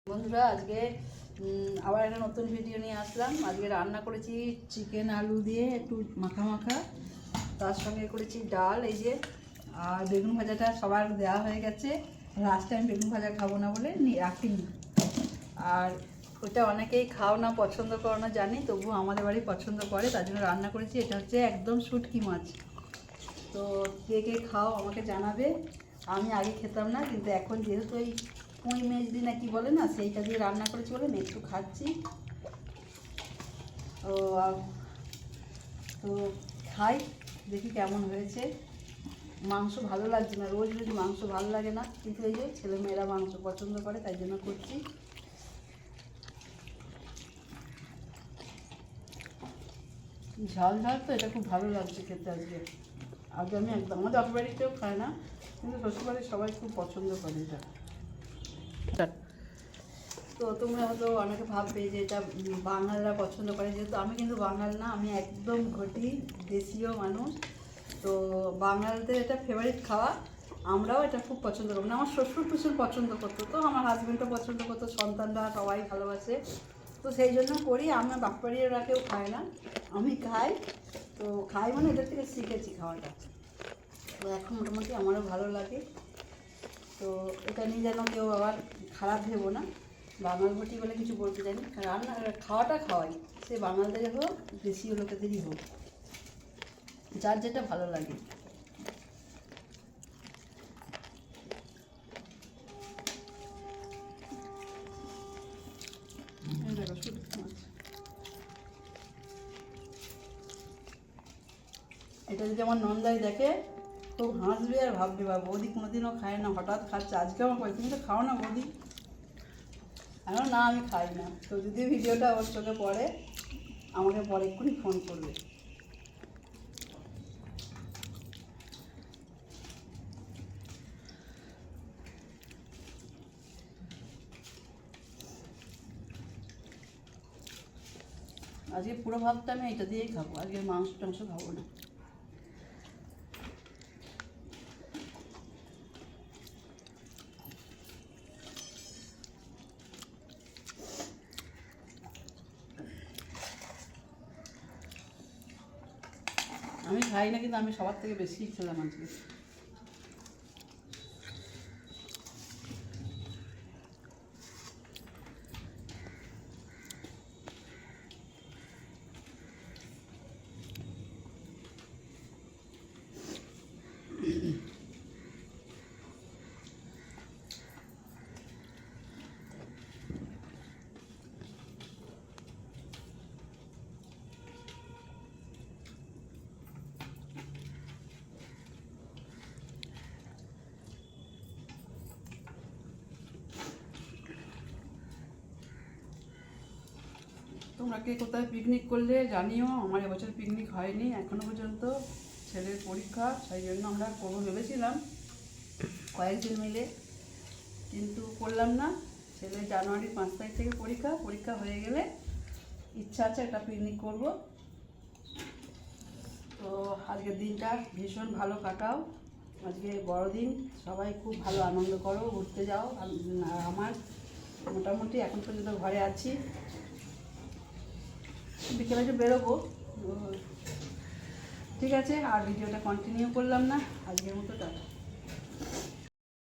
বন্ধুরা আজকে আবার একটা নতুন ভিডিও নিয়ে আসলাম। আজকে রান্না করেছি চিকেন আলু দিয়ে একটু মাখা মাখা, তার সঙ্গে করেছি ডাল, এই যে, আর বেগুন ভাজাটা সবার দেওয়া হয়ে গেছে। লাস্টে আমি বেগুন ভাজা খাবো না বলে রাখিনি, আর ওটা অনেকেই খাও না, পছন্দ করো না জানি, তবু আমাদের বাড়ি পছন্দ করে, তার জন্য রান্না করেছি। এটা হচ্ছে একদম শুটকি মাছ। তো কে কে খাও আমাকে জানাবে। আমি আগে খেতাম না, কিন্তু এখন যেহেতু এই পুঁই মেজদি না কি বলে না, সেইটা দিয়ে রান্না করেছি বলে একটু খাচ্ছি। তো তো খাই, দেখি কেমন হয়েছে। মাংস ভালো লাগছে না, রোজ রোজ মাংস ভালো লাগে না, কিন্তু এই যে ছেলেমেয়েরা মাংস পছন্দ করে তাই জন্য করছি। ঝাল ঝাল তো এটা খুব ভালো লাগছে খেতে আজকে। আগে আমি একদম, আমাদের বাপের বাড়িতেও খায় না, কিন্তু শ্বশুরবাড়ির সবাই খুব পছন্দ করে এটা। তো তোমরা হয়তো অনেকে ভাববে যে এটা বাঙালরা পছন্দ করে, যেহেতু আমি কিন্তু বাঙাল না, আমি একদম ঘটি দেশীয় মানুষ। তো বাঙালদের এটা ফেভারিট খাওয়া, আমরাও এটা খুব পছন্দ করবো না। আমার শ্বশুর টুসুর পছন্দ করতো, তো আমার হাজব্যান্ডও পছন্দ করতো, সন্তানরা সবাই ভালোবাসে, তো সেই জন্য করি। আমার বাপবাড়ির ওরা কেউ খায় না, আমি খাই। তো খাই মানে এদের থেকে শিখেছি খাওয়াটা, তো এখন মোটামুটি আমারও ভালো লাগে। তো এটা নিয়ে যেন কেউ আবার খারাপ ভেবো না, বাঙাল ঘটি বলে কিছু বলতে জানি, রান্না খাওয়াটা খাওয়াই, সে বাঙালদেরই হোক দেশীয় লোকেদেরই হোক, যার যেটা ভালো লাগে। এটা যদি আমার নন্দাই দেখে খুব হাসবে আর ভাববে, বা বৌদি কোনোদিনও খায় না, হঠাৎ খাচ্ছে, আজকে আমার কয় তুমি তো খাও না বৌদি। এখন না, আমি খাই না। তো যদি ভিডিওটা ওর চোখে পড়ে, আমাকে পরে এক্ষুনি ফোন করবে। আজকে পুরো ভাতটা আমি এটা দিয়েই খাবো, আজকে মাংস টাংস খাবো না। আমি খাই না, কিন্তু আমি সবার থেকে বেশি খেলাম আজকে। তোমরা কে কোথায় পিকনিক করলে জানিও। আমার এবছর পিকনিক হয়নি এখনো পর্যন্ত, ছেলের পরীক্ষা, সেই জন্য আমরা করবো ভেবেছিলাম কয়েকজন মিলে, কিন্তু করলাম না। ছেলে জানুয়ারির 5 তারিখ থেকে পরীক্ষা হয়ে গেলে ইচ্ছা আছে একটা পিকনিক করব। তো আজকের দিনটা ভীষণ ভালো কাটাও, আজকে বড়দিন, সবাই খুব ভালো আনন্দ করো, ঘুরতে যাও। আমার মোটামুটি এখন পর্যন্ত ঘরে আছি, বিকেলে একটু বেরোবো। ঠিক আছে, আর ভিডিওটা কন্টিনিউ করলাম না, আজকের মতো টাটা।